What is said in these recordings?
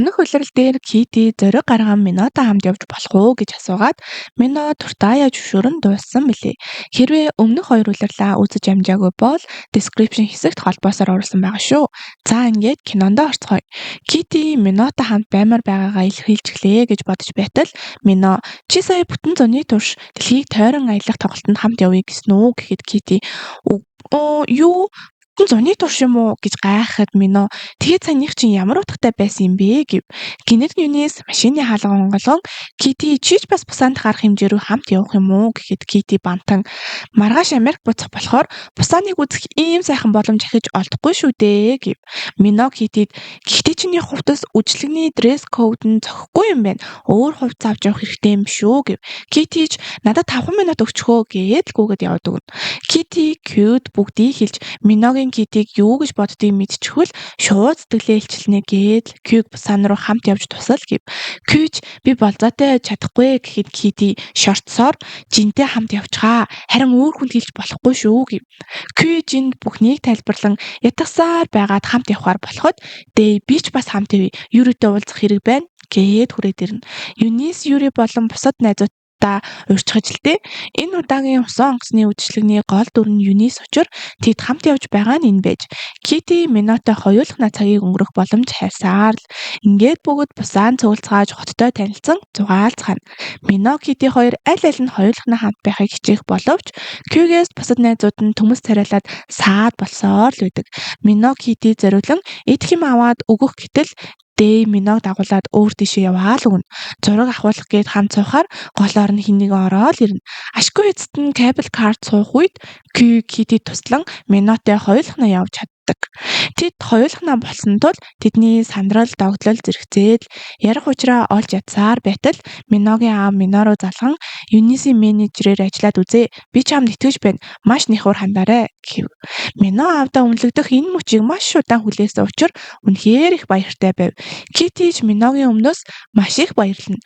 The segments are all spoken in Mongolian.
Өмнөх улирал дээр Кити зориг гарган Минотой хамт явж болох уу гэж асуугаад Мино туртаая зөвшөөрөн дууссан билээ. Хэрвээ өмнөх хоёр улирлаа үзэж амжаагүй бол description хэсэгт холбоосоор оруулсан байгаа шүү. За ингээд кинондоо орцгоё. Кити Минотой хамт баймаар байгаагаа илэрхийлж гэлээ гэж бодож байтал Мино чи сая бүтэн зуны турш дэлхийг тойрон аялах тоглолтод хамт явъя гэсэн үү гэхэд Кити юу зуны турш юм уу гэж гайхахад Мино тэгээд саяных чинь ямар утгатай байсан юм бэ гэв. Гэнэт юунес машины хаалга онголгон Кити чиж бас Пусанд гарах хэмжээ рүү хамт явах юм уу гэхэд Кити бантан маргааш Америк буцах болохоор Пусаныг үзэх ийм сайхан боломж ахиж олдохгүй шүү дээ гэв. Мино Китид гэхдээ чиний хувцас үжлэгний дресс код нь зохихгүй юм байна. Өөр хувцас авч явах хэрэгтэй юм шүү гэв. Китич надад 5 минут өгчхөө гээд гүгэд яваад өгнө. Кити cute бүгдийг хэлж Миногийн Китиг юу гэж боддгийг мэдчихвэл шууд сэтгэлээ илчилнэ гээд Кюг Пусан руу хамт явж тусал гэв. Кюж би болзоотой чадахгүй гэхэд Кити шортсоор жинтэй хамт явчихаа. Харин өөр хүнд хэлж болохгүй шүү гэв. Кюжинд бүхнийг тайлбарлан ятгасаар байгаад хамт явахаар болоход дэй би ч бас хамт явъя. Юритэй уулзах хэрэг байна гээд хүрээд ирнэ. Юнис Юри болон бусад найзууд урьдчилж л дээ. Энэ удаагийн усан онгоцны үдшилгэний гол дүр нь Юнис учир тэд хамт явж байгаа нь энэ байж. Кити Минотой хоёулахна цагийг өнгөрөх боломж хайсаар л ингээд бүгд Пусан цуглацгааж хоттой танилцсан зугаалцгаана. Мино Кити хоёр аль аль нь хоёулахна хамт байхыг хичээх боловч Кюгээс бусад найзууд нь төмөс царайлаад саад болсоор л байдаг. Мино Кити зориулан идэх юм аваад өгөх гэтэл дэй Миног дагуулад өөр тийшээ яваа л өгнө. Зураг авахлах гээд хамт суухаар голоор нь хэнийг ороод ирнэ. Ашгүй эцэст нь кабел карт суух үед Кити туслан Минотой хоёулахна явж чаддаг. Тэд хоёулахна болсон тул тэдний сандрал догтлол зэрэгцээд ярих учраа олж ядсаар байтал Миногийн аав Мино руу залган Юнисийн менежерээр ажиллаад үзээ. Би чамд итгэж байна. Маш нэхур хандаарай гэв. Мино аавдаа үнэлэгдэх энэ мөчийг маш удаан хүлээсэн учраас үнэхээр их баяртай байв. Китич Миногийн өмнөөс маш их баярлана.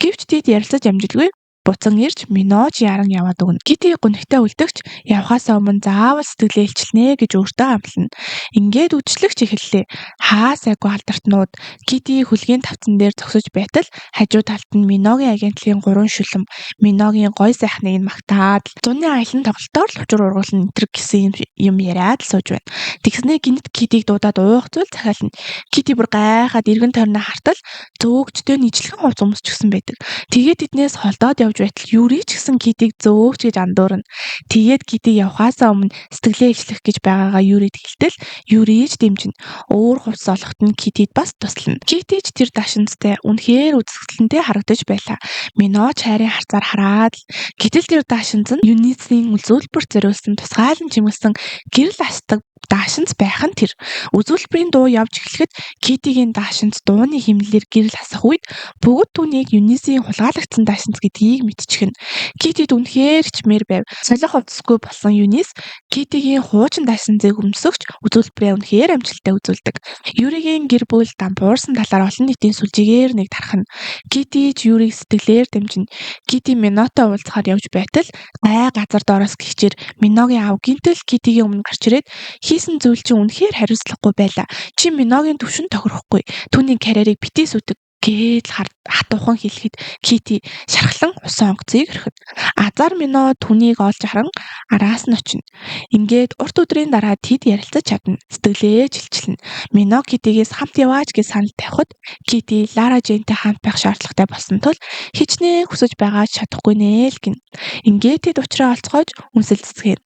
Гэвч тэд ярилцаж амжилгүй буцан ирж Мино ч яран яваад өгнө. Кити гонхтой үлдэгч явхаасаа өмнө заавал сэтгэлээ илчилнэ гэж өөртөө амлана. Ингээд үдшилэгч эхэллээ. Хаа сайгүй алдартнууд Кити хөлгийн тавцан дээр зогсож байтал хажуу талд нь Миногийн агентлагийн 3 шүлэм Миногийн гой сайхныг нь магтаад зуны аялан тоглолтоор л учир ургуулна энтэр гэсэн юм яриад л сууж байна. Тэгснээ гинт Китиг дуудаад уух зүйл захиална. Кити бүр гайхаад эргэн тойрноо хартал зөөгчтэй нийтлэн хувц өмсч гисэн байдаг. Тэгээд эднээс холдоод явж байтал Юри ч гэсэн Китиг зөөгч гэж андуурна. Тэгээд Китиг явхаасаа өмнө сэтгэлээ ижлэх гэж байгаагаа Юрид хэлтэл Юри ч дэмжинэ. Өөр хувцас олоход нь Китид бас туслана. Кити ч тэр дашинцтай үнэхээр үзэсгэлэнтэй харагдаж байлаа. Мино ч хайрын харцаар хараад гэтэл тэр дашинц нь Юнисийн үзүүлбэрт зориулсан тусгайлан чимгэлсэн гэрэл астдаг даашинц байх нь тэр. Үзүүлбэрийн дуу явж эхлэхэд Китигийн даашинц дууны хэмнэлээр гэрэл хасах үед бүгд түүнийг Юнисийн хулгайлагдсан даашинц гэдгийг мэдчихнэ. Китид үнэхээр хичмээр байв. Солих хувцасгүй болсон Юнис Китигийн хуучин даашинцыг өмсөгч үзүүлбэрээ үнэхээр амжилттай үзүүлдэг. Юригийн гэр бүл дампуурсан талаар олон нийтийн сүлжээгээр нэг тархна. Кити ч Юриг сэтгэлээр дэмжинэ. Кити Минотой уулзахаар явж байтал гай газар доороос гихчээр Миногийн аав гинтэл Китигийн өмнө гарч ирээд хийсэн зүйл чинь үнэхээр хариуцлагагүй байлаа. Чи Миногийн төвшөнд тохирохгүй. Түүний карьерийг битээ сүтэг гээд хатуухан хэлэхэд Кити шархлан усан онгоцыг орхид. Азар Мино түүнийг олж харан араас нь очино. Ингээд урт өдрийн дараа тэд ярилцаж чадна. Сэтгэлээ жилчилнэ. Мино Китигээс хамт яваач гэж санал тавихад Кити Лара Жэнтэй хамт байх шаардлагатай болсон тул хичнээн хүсэж байгаа ч чадахгүй нэ л гин. Ингээд тэд уучраа олцгоож үнсэлцгээе.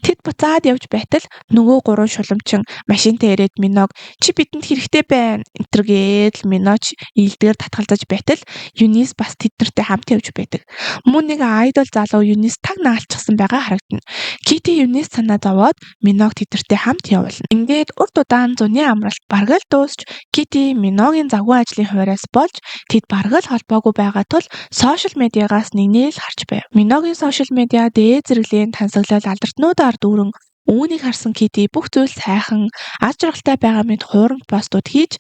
Тэд буцаад явж байтал нөгөө 3 шуламчин машинтай ирээд Миног чи бидэнд хэрэгтэй байна энтергээд л Мино ч ийдгээр татгалзаж байтал Юнис бас тэд нартай хамт явж байдаг. Мөн нэг айдол залуу Юнис таг наалчихсан байгаа харагдана. Кити Юнис санаа зовоод Миног тэд нартай хамт явуулна. Ингээд урт удаан зуны амралт бараг л дуусч Кити Миногийн загвар ажлын хуваараас болж тэд бараг л холбоогүй байгаа тул сошиал медиагаас нэгнээ л харж байв. Миногийн сошиал медиа дээд зэрэглэлийн тансаглал алдартнуудаар дүүрэн Үүнийг харсан Кити бүх зүйл сайхан, аз жаргалтай байгаа мэт хуурамч постууд хийж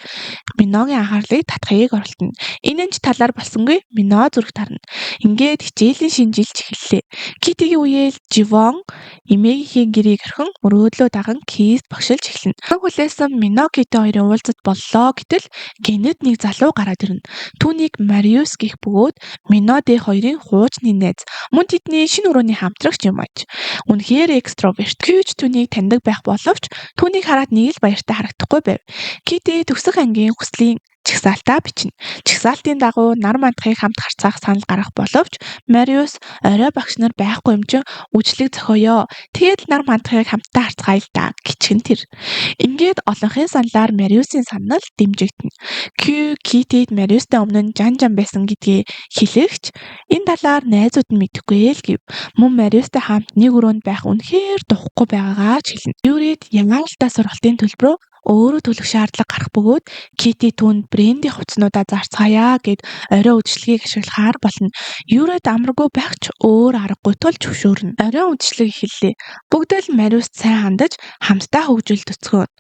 Миногийн анхаарлыг татахыг оролдоно. Энэ нь ч талаар болсонгүй Мино зүрх тарна. Ингээд хичээлийн шинэ жил ч эхэллээ. Китигийн үеэл Живон эмээгийнхээ гэрийг орхин мөрөөдлөө даган Кист багшилж эхэлнэ. Анх хүлээсэн Мино Кити хоёрын уулзалт боллоо гэтэл гэнэт нэг залуу гараад ирнэ. Түүнийг Мариус гэх бөгөөд Мино дэ хоёрын хуучны найз. Мөн тэдний шинэ өрөөний хамтрагч юм аж. Үнэхээр экстроверт. Кьюч түүнийг таньдаг байх боловч түүнийг хараад нэг л баяртай харагдахгүй байв. Кити төгсөх ангийн хүслийн чагсаалтаа бичнэ. Чагсаалтын дагуу нар мандахыг хамт харцаах санал гарах боловч Мариус орой багш нар байхгүй юм чин үжлэг зохиоё. Тэгээд нар мандахыг хамтдаа харцгаая л да гिचгэн тэр. Ингээд олонхын саналаар Мариусын санал дэмжигдэнэ. Китид Мариустай өмнө нь жан байсан гэдгийг хэлэхч энэ талаар найзууд нь мэдэхгүй л гэв. Мөн Мариустай хамт нэг өрөөнд байх үнэхээр духгүй байгаагаа ч хэлнэ. Юрид ямаалтаа сургалтын төлбөрөө өөрөө төлөх шаардлага гарах бөгөөд Кити түүнд брендийн хувцснуудаа зарцгаая гэд орой үдшилгийг ашиглахаар болно. Юрид амаргүй байх ч өөр аргагүй тул зөвшөөрнө. Орой үдшилэг эхэллээ. Бүгд л Мариуст сайн хандаж хамтдаа хөгжүүлэлт өцгөөн.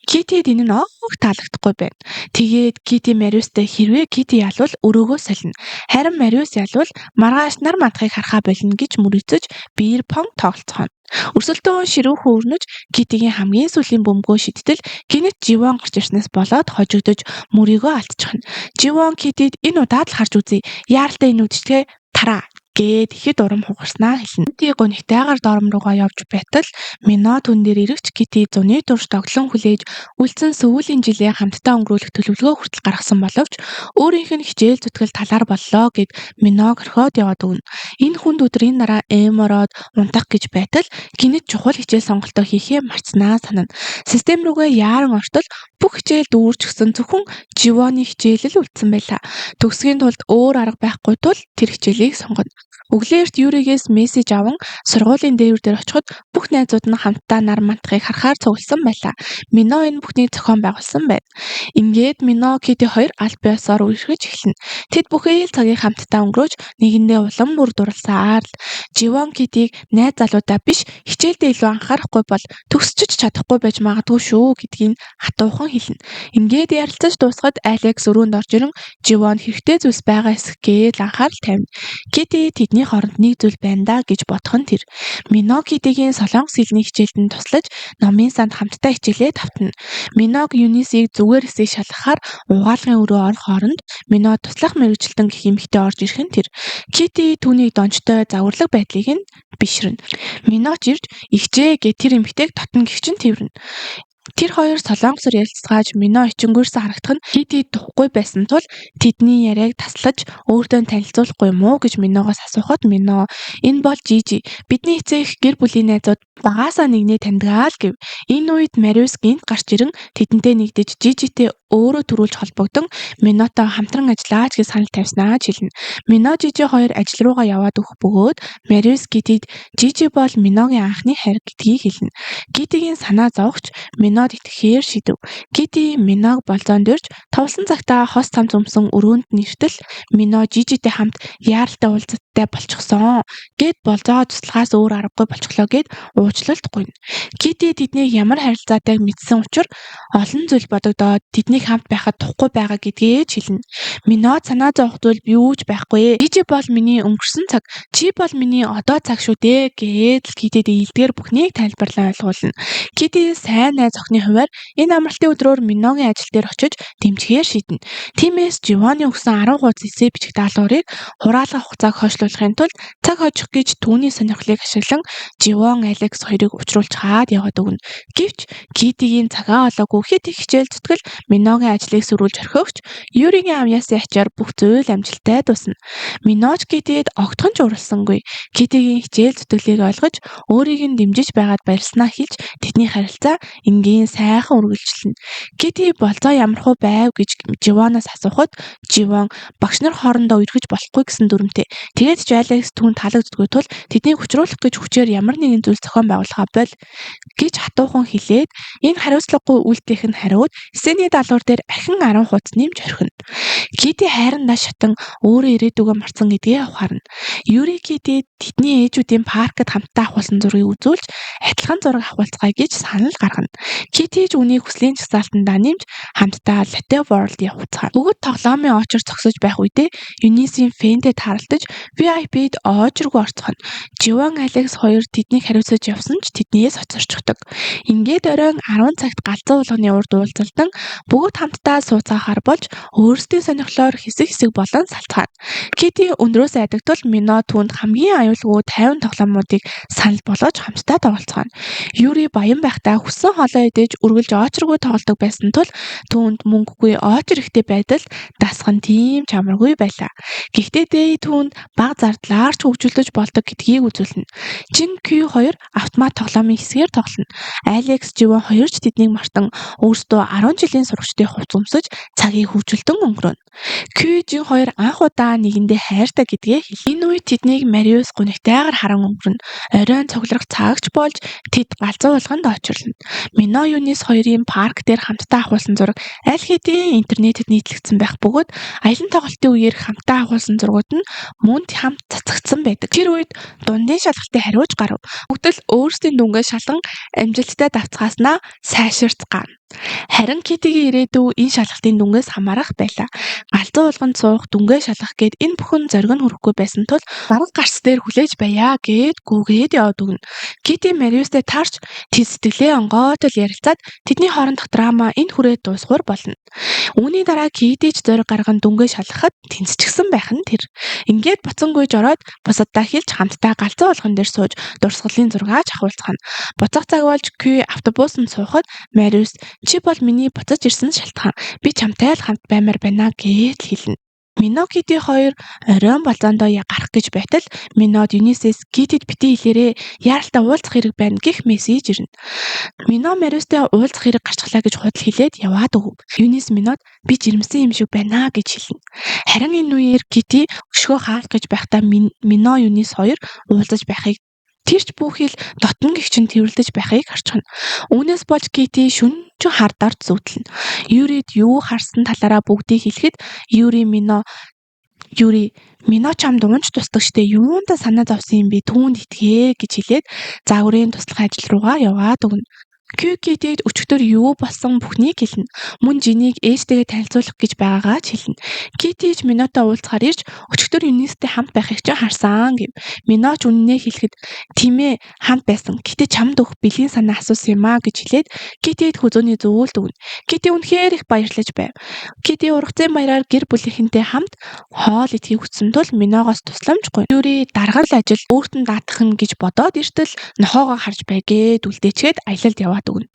Китид энэ нь огт таалагдахгүй байна. Тэгээд Кити Мариустай хэрвээ Кити ялвал өрөөгөө солино. Харин Мариус ялвал маргааш нар мандахыг харахаа болно гэж мөрөөдөж биер понг тоглоцгооно. Өрсөлдөөн ширүүх өрнөж Китигийн хамгийн сүүлийн бөмбөгөө шидтэл гинэт Живон гарч ирснээс болоод хожигдож мөрийгөө алдчихна. Живон Китид энэ удаад л харж үзье. Яаралтай энэ үдшилгээ тараа гээд ихэд урам хугарснаа хэлнэ. Кити гонигтайгаар дором руугаа явж байтал Мино түн дээр ирэгч Кити зуны турш тоглон хүлээж үлдсэн сүүлийн жилээ хамтдаа өнгөрүүлэх төлөвлөгөө хүртэл гаргасан боловч өөрийнх нь хичээл зүтгэл талаар боллоо гэд Миног орхиод яваад өгнө. Энэ хүнд өдрийн дараа ороод унтах гэж байтал гинэт чухал хичээл сонголтоо хийхээ марцснаа санана. Систем рүүгээ яаран ортол бүх хичээл дүүрчихсэн зөвхөн Живоны хичээл л үлдсэн байлаа. Төгсгийн тулд өөр арга байхгүй тул тэр хичээлийг сонгоно. Өглөөрт Юригээс мессеж аван сургуулийн дээвэр дээр очиход бүх найзууд нь хамтдаа нар мандахыг харахаар цугласан байлаа. Мино энэ бүхнийг зохион байгуулсан байна. Ингээд Мино Кити хоёр аль биесоор үргэлж эхэлнэ. Тэд бүхэл цагийг хамтдаа өнгөрөөж нэгэндээ улам бүр дурласаар л Живон Китиг найз залуудаа биш хичээлдээ илүү анхаарахгүй бол төгсчиж чадахгүй байж магадгүй шүү гэдгийг хатуухан хэлнэ. Ингээд ярилцаж дуусгаад Алекс өрөөнд орж ирэн Живон хэрэгтэй зүйлс байгаа эсэх гээд анхаарал тавина. Кити тэдний хооронд нэг зүйл байна да гэж бодох нь тэр. Мино Китигийн солонгос хэлний хичээлд нь туслаж номын санд хамтдаа хичээлээ тавтана. Миног Юнисийг зүгээр эсээ шалгахаар угаалгын өрөө орох хооронд Мино туслах мэргэжилтэн гэх эмэгтэй орж ирэх нь тэр. Кити түүнийг дончтой завурлаг байдлыг нь бишрэнэ. Мино ч ирж ихжээ гэж тэр эмэгтэйг татна гэх чинь тэрвэрнэ. Тэр хоёр солонгосоор ярилцгааж Мино ичингүүрсэн харагдах нь Кити тухгүй байсан тул тэдний яриаг таслаж өөртөө танилцуулахгүй юм уу гэж Миногоос асуухад Мино энэ бол Жижи бидний эцэг гэр бүлийн найзууд багаасаа нэгнээ таньдаг л гэв. Энэ үед Мариус гинт гарч ирэн тэдэнтэй нэгдэж Жижитэй өөрөө төрүүлж холбогдсон Минотой хамтран ажиллаач гэж санал тавьснаа ч хэлнэ. Мино Жижи хоёр ажил руугаа яваад өгөх бөгөөд Мариус Китид Жижи бол Миногийн анхны хайр гэдгийг хэлнэ. Китигийн санаа зовгч Минод итгэхээр шидэв. Кити Миног болзоонд ирж товлсон цагтаа хос цамц өмсөн өрөөнд нэртэл Мино Жижитэй хамт яаралтай уулзалттай болчихсон гэд болзоо туслахаас өөр аргагүй болчихлоо гэд уучлалт гуйна. Кити тэднийг ямар харилцаатайг мэдсэн учраас олон зүйл бодогдоод тэднийг хамт байхад тухгүй байгаа гэдгээ хэлнэ. Минод санаа зовох зүйл юу ч байхгүй. Жижи бол миний өнгөрсөн цаг, чи бол миний одоо цаг шүү дээ гэд Китид ийдгээр бүхнийг тайлбарлан ойлгуулна. Кити сайн найз охины хувьар энэ амралтын өдрөөр Миногийн ажил дээр очиж дэмжихээр шийднэ. Тиймээс Живоны өгсөн 10 хуудас эссе бичих даалгаврыг хураалгах хугацааг хойшлуулахын тулд цаг хожих гэж түүний сонирхлыг ашиглан Живон Алекс хоёрыг учруулж хаад яваад өгнө. Гэвч Китигийн цагаа олоогүй хэд их хичээл зүтгэл Миногийн ажлыг сөрүүлж орхиогч Юригийн авьяасын ачаар бүх зүйл амжилттай дуусна. Миноч Китид огтхон ч уралсангүй. Китигийн хичээл зүтгэлийг ойлгож өөрийг нь дэмжиж байгаад баярлснаа хэлж тэдний харилцаа энгийн сайхан үргэлжлэнэ. Кити болзоо ямархуу байв гэж Живоноос асуухад Живон багш нар хоорондоо эргэж болохгүй гэсэн дүрмтэй. Тэгээд ч Алекс түүнд таалагддаггүй тул тэднийг учруулах гэж хүчээр ямар нэгэн зүйл зохион байгуулахаа боль гэж хатуухан хэлээд энэ хариуцлагагүй үйлдэх нь хариуд эсэний даалгавар монитор дээр ахин 10 хуудас нэмж орхино. Кити хайрандаа шатан өөрөө ирээдүгөө марцсан гэдгээ ухаарна. Юри Кити тэдний ээжүүдийн паркт хамтдаа авахулсан зургийг үзүүлж адилхан зураг авахулцгаая гэж санал гаргана. Кити ч үнийг хүслийн жагсаалтандаа нэмж хамтдаа Latte World явуулцгаана. Бүгд тоглоомын очор зогсож байх үедээ Юнисийн фэнтэй тааралдаж VIP-д оожиргүй орцгоно. Живон Алекс хоёр тэднийг хариуцаж явсан ч тэднээс хоцорчихдог. Ингээд оройн 10 цагт галзуу уулганы урд уулзалдан бүгд хамтдаа сууцгаахаар болж өөрсдийн сонирхлоор хэсэг болон салцгаана. Кити өндрөөс айдагтвал Мино түүнд хамгийн аюулгүй 50 тоглоомуудыг санал болгож хамтдаа тоглоцгоно. Юри баян байхдаа хүссэн хоолоо идэж үргэлж оочргүй тоглодог байсан тул түүнд мөнгөгүй оочр ихтэй байдал дасах нь тийм чамаргүй байлаа. Гэхдээ Дэй түүнд бага зардлаар ч хөгжүүлж болдог гэдгийг үзүүлнэ. Жин Q2 автомат тоглоомын хэсгээр тоглоно. Алекс Живон хоёр ч тэднийг мартан өөрсдөө 10 жилийн сурагчдыг хувцсамсаж цагийг хөгжүүлтэн өнгөрөөнө. Q Жин хоёр анх удаа нэгэндээ хайртай гэдгээ хэлнэ. Энэ үед тэднийг Мариус гунигтайгаар харан өнгөрнө. Оройн цоглох цагч болж тэд галзуу уулганд очирлно. Мино Юнис хоёрын парк дээр хамтдаа авахулсан зураг аль хэдийн интернетэд нийтлэгдсэн байх бөгөөд аялан тоглолтын үеэр хамтдаа авахулсан зургууд нь мөн хамт цацагдсан байдаг. Тэр үед дундын шалгалтыг хариуж гарав. Бүгд л өөрсдийн дүнгээ шалган амжилттай давцгааснаа сайширцгаана. Харин Китигийн ирээдүй энэ шалгалтын дүнгээс хамаарах байлаа. Галзуу уулганд суух, дүнгээ шалгах гээд энэ бүхэн зориг нь хүрэхгүй байсан тул дарга гарц дээр хүлээж баяа гэд гүүгээд яваад өгнө. Кити Мариустэй таарч тэд сэтгэлээ онгойтол ярилцаад тэдний хоорондох драма энэ хүрээд дуусгуур болно. Үүний дараа Кити ч зориг гарган дүнгээ шалгахад тэнцчихсэн байх нь тэр. Ингээд буцангүйж ороод бусаддаа хэлж хамтдаа галзуу уулган дээр сууж дурсгалын зургаач авахулцгаана. Буцах цаг болж Q автобусанд суухад Мариус чи бол миний буцаж ирсэн шалтгаан. Би чамтай л хамт баймаар байна гэж хэлнэ. Мино Кити хоёр оройн болзоондоо гарах гэж байтал Минод Юнисээс Китид битгий хэлээрээ яаралтай уулзах хэрэг байна гэх мессеж ирнэ. Мино Мариустай уулзах хэрэг гарчлаа гэж худал хэлээд яваад өг. Юнис Минод би жирэмсэн юм шиг байна гэж хэлнэ. Харин энэ үеэр Кити өшгөө хаалт гэж байхдаа Мино Юнис хоёр уулзаж байхыг тэрч бүхэл дотн гихчин тэрвэрлдэж байхыг харчихна. Үүнээс болж Кити шүнжин хардарч зүтлэнэ. Юрид юу харсан талаараа бүгдийг хэлэхэд Юри Мино чамд унж тусдаг штэ юундаа санаа зовсон юм би түүнд итгээ гэж хэлээд загварын туслах ажил руугаа яваад өгнө. Китид өчигдөр юу болсон бүхнийг хэлнэ. Мөн Жинийг ээжтэйгээ танилцуулах гэж байгаагаа ч хэлнэ. Кити ч Минотой уулзахаар ирж өчигдөр Юнистэй хамт байхыг ч харсан гэв. Мино ч үнэнээ хэлэхэд тийм ээ хамт байсан. Гэтэ чамд өгөх бэлгийн санаа асуусан юм аа гэж хэлээд Китид хүзөөний зөвлөлд өгнө. Кити үнэхээр их баярлаж байв. Кити ургацын баяраар гэр бүлийнхэнтэй хамт хоол идэхийг хүссэн тул Миногоос тусламжгүй. Юри даргал ажил өөрт нь даатах нь гэж бодоод эртэл нохоогоо харж байгээд үлдээчгээд аялалд яваад өгнө.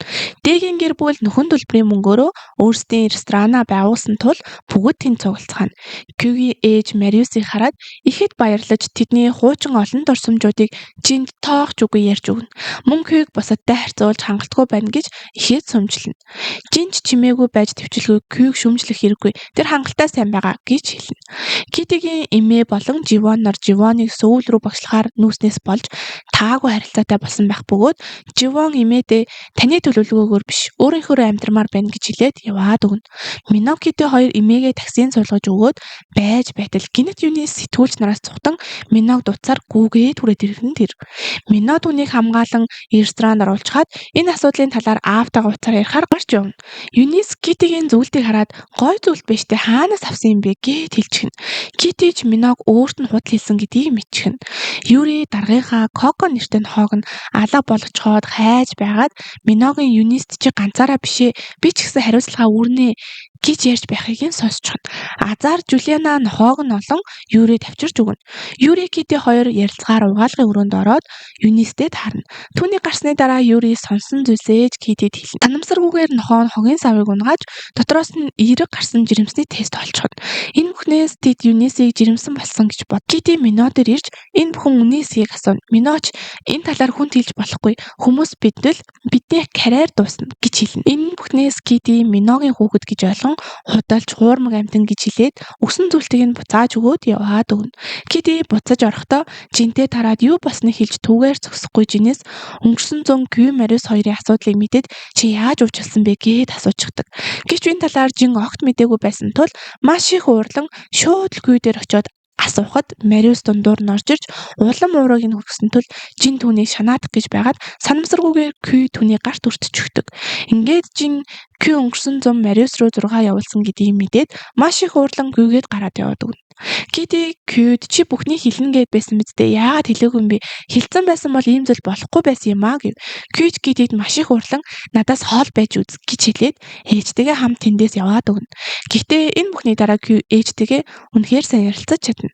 Дэгийн гэр бүл нөхөн төлбөрийн мөнгөөрөө өөрсдийн ресторанаа байгуулсан тул бүгд тэнд цуглацгаана. Кюгийн ээж Мариусыг хараад ихэд баярлаж тэдний хуучин олон дурсамжуудыг Жинд тоохч үгүй ярьж өгнө. Мөн Кюг бусадтай харьцуулж хангалтгүй байна гэж ихэд сүмжлэнэ. Жинч чимээгүй байж төвчлгүй Кюг шүмжлэх хэрэггүй. Тэр хангалттай сайн байгаа гэж хэлнэ. Китигийн эмээ болон Живон нар Живоныг сүүл рүү багшлахаар нүүснээс болж таагүй харилцаатай болсон байх бөгөөд Живон эмээдээ таны төлөвлөгөөгөөр биш өөрийнхөө амьдрмаар байна гэж хэлээд яваад өгнө. Мино Кити хоёр эмээгээ таксинд суулгаж өгөөд байж байтал гинэт Юнис сэтгүүлч нараас цухтан Миног дуцаар гүүгээд хүрээд ирхэн тэр. Мино түүнийг хамгаалан ресторанд оруулчихад энэ асуудлын талаар аавтайгаа уцаар ярихаар гарч явна. Юнис Китигийн зөвлөлтийг хараад гой зөвлөлт биш тэ хаанаас авсан юм бэ гэд хэлчихнэ. Кити ч Миног өөрт нь худал хэлсэн гэдгийг мэдчихнэ. Юри даргынхаа Коко нэртэй нохоог нь алга болгочхоод хайж байгаад Миногийн Юнист чи ганцаараа бишээ би ч гэсэн хариуцлагаа үүрнэ гэж ярьж байхыг нь сонсчихно. Азар Жулиана нохоог нь олон Юри тавьчирч өгнө. Юри Кити хоёр ярилцгаар угаалгын өрөөнд ороод Юнистэй таарна. Түүний гарсны дараа Юри сонсон зүйлсээж Китид хэлнэ. Санамсаргүйгээр нохоо нь хогийн савыг унгааж дотроос нь эерэг гарсан жирэмсний тест олчихно. Энэ бүхнээ Түүнээс тэд Юнисийг жирэмсэн болсон гэж бод. Кити Минотор ирж энэ бүхэн үнээсийг асууна. Миноч энэ талаар хүнд хэлж болохгүй. Хүмүүс бидний карьер дуусна гэж хэлнэ. Энэ бүхнээс Кити Миногийн хүүхэд гэж ойлгон худалж хуурмаг амтан гэж хэлээд өгсөн зүйлтийг нь буцааж өгөөд яваад өгнө. Кити буцаж орохдоо жинтэй тараад юу болсныг хэлж түүгээр зогсохгүй жинээс өнгөрсөн зун Кью Мариус хоёрын асуудлыг мэдээд чи яаж уучлсан бэ гэд асуучдаг. Гэвч энэ талаар жин огт мэдээгүй байсан тул маш их уурлан шууд Кью дээр очиод асуухад Мариус дундуур нь орж ирж улам уурыг нь хүргэсэн тул жин түүнийг шанаадах гэж байгаад санамсаргүйгээр Кью түүний гарт өртчихдөг. Ингээд жин Кью өнгөрсөн зам Мариус руу 6 явуулсан гэдгийг мэдээд маш их уурлан Кьюгээд гараад яваад өгнө. Кити Кьюд чи бүхний хэлнэ гэд байсан биз дээ. Яагаад хэлээгүй юм бэ? Хэлсэн байсан бол ийм зүйл болохгүй байсан юм аа гэв. Кьюд Китид маш их уурлан надаас хоол байж үз гэж хэлээд ээжтэйгээ хамт тэндээс яваад өгнө. Гэхдээ энэ бүхний дараа Кью ээжтэйгээ үнэхээр сайн ярилцаж чадна.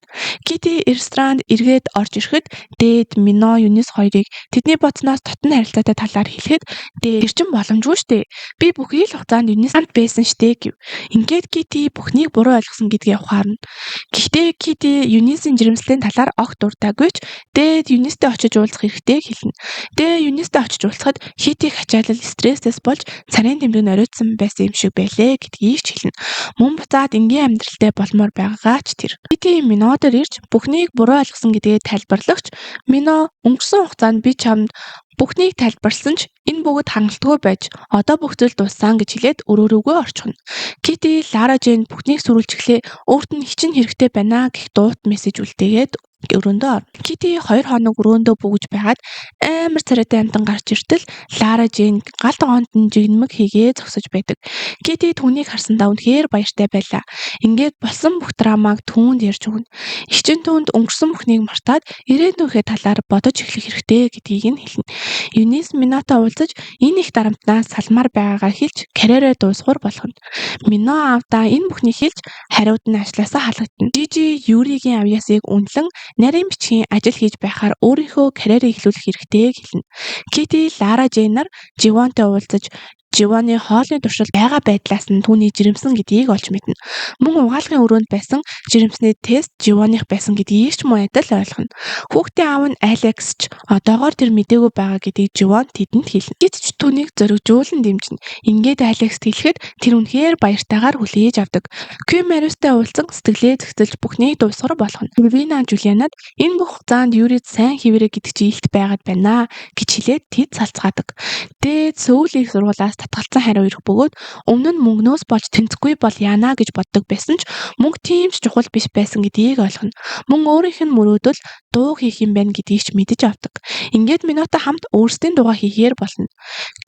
Кити ресторанд эргээд орж ирэхэд дээд Мино Юнис хоёрыг тэдний бодсноос дотн харилцаатай талаар хэлэхэд дээр чин боломжгүй штэ. Би бүхий л хугацаанд Юнис хамт байсан штэ гэв. Ингээд Кити бүхнийг буруу ойлгосон гэдгээ ухаарна. Гэхдээ Кити Юнисийн жирэмслийн талаар огт дуртаагүй ч дээд Юнистэй очиж уулзах хэрэгтэй хэлнэ. Дээд Юнистэй очиж уулзахад Китиг ачаалал стресстээс болж царийн тэмдэг нь оройтсан байсан юм шиг байлээ гэдгийг ч хэлнэ. Мөн буцаад энгийн амьдралтай болмоор байгаагаа ч тэр. Кити Минотор ирж бүхнийг буруу ойлгосон гэдгээ тайлбарлагч Мино өнгөрсөн хугацаанд би чамд бүхнийг тайлбарласан ч энэ бүгд хангалтгүй байж одоо бүх зүйл дууссан гэж хэлээд өрөөрөөгөө орчихно. Кити Лара Жейн бүхнийг сүрүүлчихлээ өөрт нь хичин хэрэгтэй байна гэх дуут мессеж үлдээгээд өрөөндөө орно. Кити 2 хоног өрөөндөө бөгж байгаад амар царайтай амтан гарч иртэл Лара Жейн гал тогоонд нь жигнэмэг хийгээ зогсож байдаг. Кити түүнийг харсандаа үнэхээр баяртай байлаа. Ингээд болсон бүх драмаг түүнд ярьж өгнө. Эгчин түүнд өнгөрсөн бүхнийг мартаад ирээдүйнхээ талаар бодож эхлэх хэрэгтэй гэдгийг нь хэлнэ. Юнис Минотой уулзаж энэ их дарамтнаас салмаар байгаагаа хэлж карьераа дуусгуур болгоно. Мино аавдаа энэ бүхнийг хэлж хариуд нь ажлаасаа халагдана. Жижи Юригийн авьяасыг үнэлэн нарийн бичгийн ажил хийж байхаар өөрийнхөө карьерийг эхлүүлэх хэрэгтэй хэлнэ. Кити Лара Жейнаар Живонтой уулзаж Живоны хоолны туршилт байгаа байдлаас нь түүний жирэмсэн гэдгийг олж мэднэ. Мөн угаалгын өрөөнд байсан жирэмсний тест Живоных байсан гэдгийг ч мөн адил ойлгоно. Хүүхдийн аав нь Алекс ч одоогоор тэр мэдээгүй байгаа гэдгийг Живон тэдэнд хэлнэ. Гэвч ч түүнийг зоригжуулан дэмжинэ. Ингээд Алекст хэлэхэд тэр үнэхээр баяртайгаар хүлээж авдаг. Кью Мариустай уулзсан сэтгэлээ зохицуулж бүхнийг дуусгар болгоно. Вина Жулианад энэ бүх хугацаанд Юрид сайн хэвээрээ гэдэг чи илт байгаад байна гэж хэлээд тэд салцгаадаг. Дээд Сөүлийн сургуулиас татгалцсан хариу ирэх бөгөөд өмнө нь мөнгнөөс болж тэнцэхгүй бол яана гэж боддог байсан ч мөнгө тийм ч чухал биш байсан гэдгийг ойлгоно. Мөн өөрийнх нь мөрөөдөл дуу хийх юм байна гэдгийг ч мэдэж авдаг. Ингээд Минотой хамт өөрсдийн дуугаа хийхээр болно.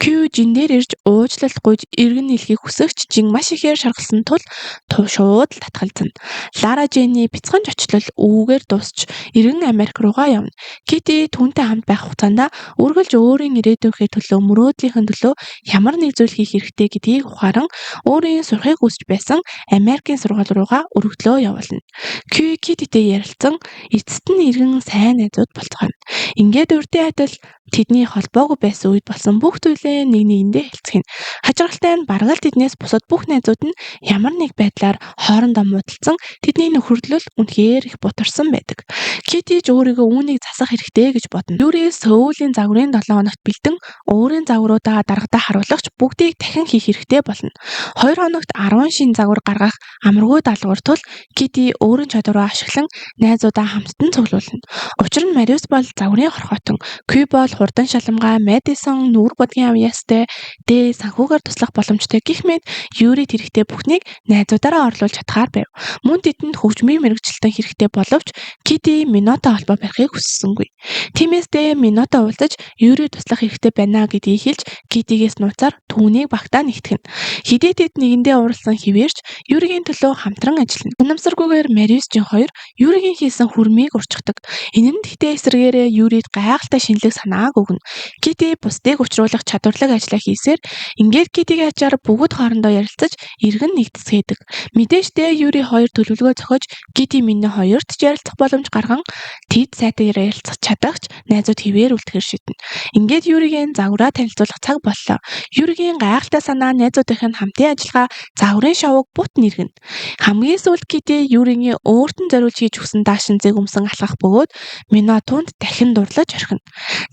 Кью жин дээр ирж уучлал гуйж эргэн нийлхийг хүсэгч жин маш ихээр шаргалсан тул шууд татгалзана. Лара Жейний бяцхан очлол үүгээр дуусч эргэн Америк руугаа явна. Кити түүнтэй хамт байх хугацаанд үргэлж өөрийн ирээдүйнхээ төлөө мөрөөдлийнхээ төлөө ямар нэг зүйл хийх хэрэгтэй гэдгийг ухааран өөрийн сурахыг хүсэж байсан Америкийн сургууль руугаа өргөдлөө явуулна. Кью Кититэй ярилцсан эцэст нь эргэн сайн найзууд болцгооно. Ингээд урдын адил тэдний холбоогүй байсан үед болсон бүх зүйлээ нэг нэгэндээ хэлцгэн. Хачиргалтай нь бараг л тэднээс бусад бүх найзууд нь ямар нэг байдлаар хоорондоо муудалцсан тэдний нөхөрлөл үнэхээр их бутарсан байдаг. Кити ч өөрийгөө үүнийг засах хэрэгтэй гэж бодно. Юри Сөүлийн загварын 7 хоногт бэлдэн өөрийн загваруудаа даргадаа харуулгач бүгдийг дахин хийх хэрэгтэй болно. 2 хоногт 10 шин загвар гаргах амаргүй даалгавар тул Кити өөрийн чадвараа ашиглан найзуудаа хамттан цуглуулна. Учир нь Мариус бол загварын хорхоотон, Кью бол хурдан шаламгай, Мэдисон нүүр бодгийн авьяастай, дэ санхүүгээр туслах боломжтой гэх мэт Юри хэрэгтэй бүхнийг найзуудаараа орлуулж чадхаар байв. Мөн тэдэнд хөгжмийн мэрэгчлэлтэн хэрэгтэй боловч Кити Минотой холбоо барихыг хүссэнгүй. Тиймээс дэ Минотой уулзаж Юри туслах хэрэгтэй байна гэдгийг хэлж Китигээс нууцаар түүнийг багтаа нэгтгэн. Хидээ тэд нэгэндээ уурлсан хിവэрч Юригийн төлөө хамтран ажиллана. Санамсаргүйгээр Мариус жин хоёр Юригийн хийсэн хүрмийг урчдаг. Энэ нь тэгтээ эсрэгээрээ Юрид гайхалтай шинэлэг санааг өгнө. Кити бусдыг учруулах чадварлаг ажиллаа хийсээр ингээд Китигийн ачаар бүгд хоорондоо ярилцаж эргэн нэгдэсгээдэг. Мэдээж Юри хоёр төлөвлөгөө зохиож Кити Мино хоёрт ч ярилцах боломж гарган тэд сайтаар ярилцах чадагч найзууд хിവэр үлдэхэр шийднэ. Ингээд Юригийн загвараа танилцуулах цаг боллоо. Юригийн Китигийн гайхалтай санаа найзуудынхын хамтын ажиллагаа загварын шоуг бут нэргэнэ. Хамгийн сүүлд Кити Юригийн өөрт нь зориулж хийж өгсөн даашин зэг өмсөн алхах бөгөөд Мино түүнд дахин дурлаж орхино.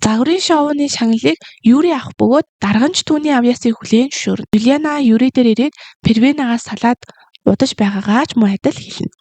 Загварын шоуны шагналыг Юри авах бөгөөд дарганч түүний авьяасыг хүлээн зөвшөөрнө. Жулиана Юри дээр ирээд Первенагаас салаад удаж байгаагаа ч муу адил хэлнэ.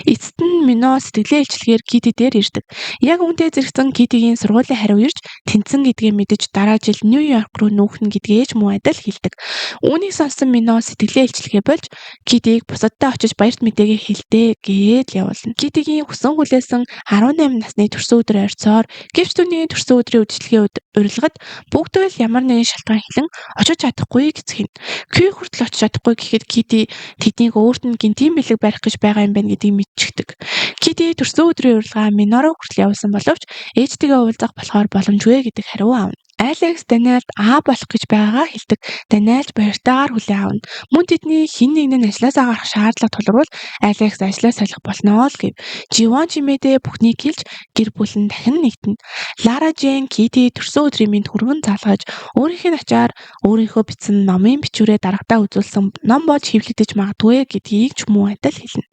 Эцэст нь Мино сэтгэлээ илчлэхээр Кити дээр ирдэг. Яг үүнтэй зэрэгцэн Китигийн сургуулийн хариу ирж тэнцэн гэдгээ мэдэж дараа жил Нью-Йорк руу нүүхнэ гэдгээ ч муу адил хэлдэг. Үүнийг сонссон Мино сэтгэлээ илчлэхээ болж Китиг бусадтай очиж баярт мэдээгээ хэлдэ гээд явуулна. Китигийн хүсэн хүлээсэн 18 насны төрсөн өдөр ойрцоор гэвч түүний төрсөн өдрийн үдшилгийн урилгад бүгд л ямар нэгэн шалтгаан хэлэн очиж чадахгүй гэцгэн. Кью хүртэл очиж чадахгүй гэхэд Кити тэднийг өөрт нь гинтийн бэлэг барих гэж байгаа юм байна гэдгийг мэдчихдэг. Кити төрсөн өдрийн урилгаа Минороо хүртэл явуулсан боловч ээжтэйгээ уулзах болохоор боломжгүй гэдэг хариу аавна. Алекс Даниэлд болох гэж байгаагаа хэлдэг. Даниэлж баяртайгаар хүлээн авна. Мөн тэдний хэн нэг нь ажлаасаа гарах шаардлага тулгарвал Алекс ажлаа солих болно л гэв. Живон чимээдээ бүхнийг хэлж гэр бүл нь дахин нэгтэнэ. Лара Жейн Кити төрсөн өдрийн мэнд хүргэн залгаж өөрийнх нь ачаар өөрийнхөө бичсэн номын бичвэрээ дарагдаа үзүүлсэн ном болж хэвлэгдэж магадгүй гэдгийг ч муу адил хэлнэ.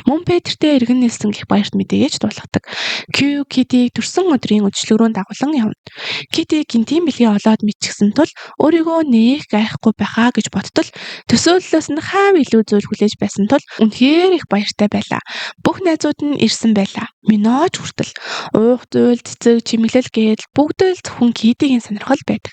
Мөн Петертэй эргэн нэлсэн гэх баярт мэдээгээч дуулгадаг. Кью Китиг төрсөн өдрийн үдшилрүүн дагуулan явна. Кити гинтийн бэлгээ олоод мэдчихсэн тул өөрийгөө нээх гайхгүй байхаа гэж бодтол төсөөллөөс нь хаав илүү зүйл хүлээж байсан тул үнэхээр их баяртай байлаа. Бүх найзууд нь ирсэн байлаа. Миноч хүртэл уух зүйл, цэцэг, чимэглэл гээд бүгд л зөвхөн Китигийн сонирхол байдаг.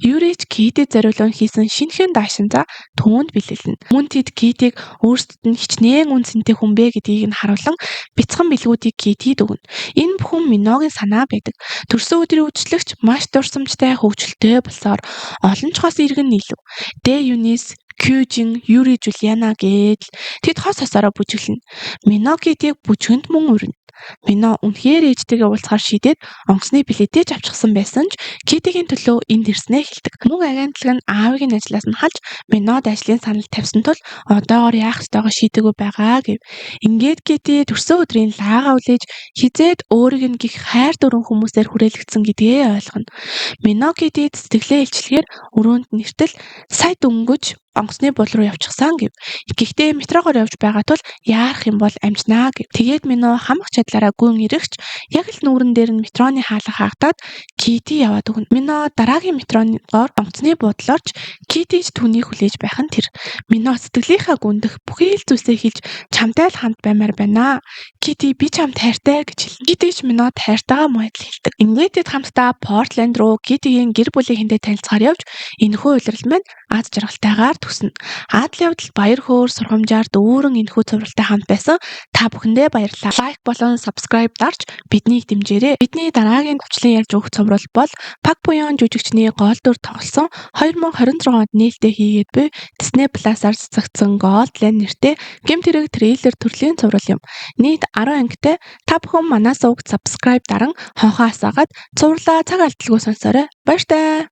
Юрич Китид зориулан хийсэн шинэхэн даашинзаа түүнд бэлэлнэ. Мөн тэд Китиг өөрсдөд нь хичнээн үн цэнтэй хүн бэ гэдгийг нь харуулan бяцхан бэлгүүдийг Китид өгнө. Энэ бүхэн Миногийн санаа байдаг. Төрсөн өдрийн үдшилэгч маш дурсамжтай хөвгчлөлтэй болсоор олон ч хос иргэн нийлв. Дэ Юнис, Кюжин, Юри, Жулиана гээд тэд хос хосороо бүжиглэнэ. Мино Китиг бүжгэнд мөн урина. Мино үнэхээр ээжтэйгээ уулзахаар шийдээд онгоцны билетээ авчихсан байсан ч Китигийн төлөө энд ирснээ хэлдэг. Мөн агентлаг нь аавыг нь ажлаас нь халж Минод ажлын санал тавьсан тул одоогоор яах ёстойгоо шийдэггүй байгаа гэв. Ингээд Кити төрсөн өдрийн лаагаа үлээж хизээд өөрийг нь гих хайр дүрэн хүмүүсээр хүрээлэгдсэн гэдгээ ойлгоно. Мино Китид сэтгэлээ илчлэхээр өрөөнд нэртэл сая дөнгөж онгоцны бул руу явчихсан гэв. Гэхдээ метрогоор явж байгаа тул яарах юм бол амжнаа гэв. Тэгээд Мино хамах чадлаараа гүн ирэгч яг л нүүрэн дээр нь метроны хаалга хаагдаад Кити яваад өгнө. Мино дараагийн метроноор онгоцны буудлаарч Китиж түүнийг хүлээж байх нь тэр. Мино сэтгэлийнхаа гүндэх бүхий л зүйлсээ хэлж чамтай л хамт баймаар байна. Кити би чамд хайртай гэж хэлнэ. Китиж Минод хайртайгаа муу адил хэлдэг. Ингээд тэд хамтдаа Портленд руу Китигийн гэр бүлийн хүнтэй танилцахаар явж энэхүү улирал маань аз жаргалтайгаар төснө. Адал явдал баяр хөөр сургамжаар дүүрэн энэхүү цувралтай хамт байсан та бүхэндээ баярлалаа. Лайк болон subscribe дарж биднийг дэмжээрэй. Бидний дараагийн төвчлэн ярьж өгөх цуврал бол Пак Буён жүжигчний гол дүр тоглосон 2026 онд нээлттэй хийгээд буй Disney Plus-аар цацагдсан Goldland нэртэй гэмт хэрэг трейлер төрлийн цуврал юм. Нийт 10 ангитай та бүхэн манай сувагт subscribe даран хонхоо асаагаад цувралаа цаг алдалгүй сонсоорой. Баяртай.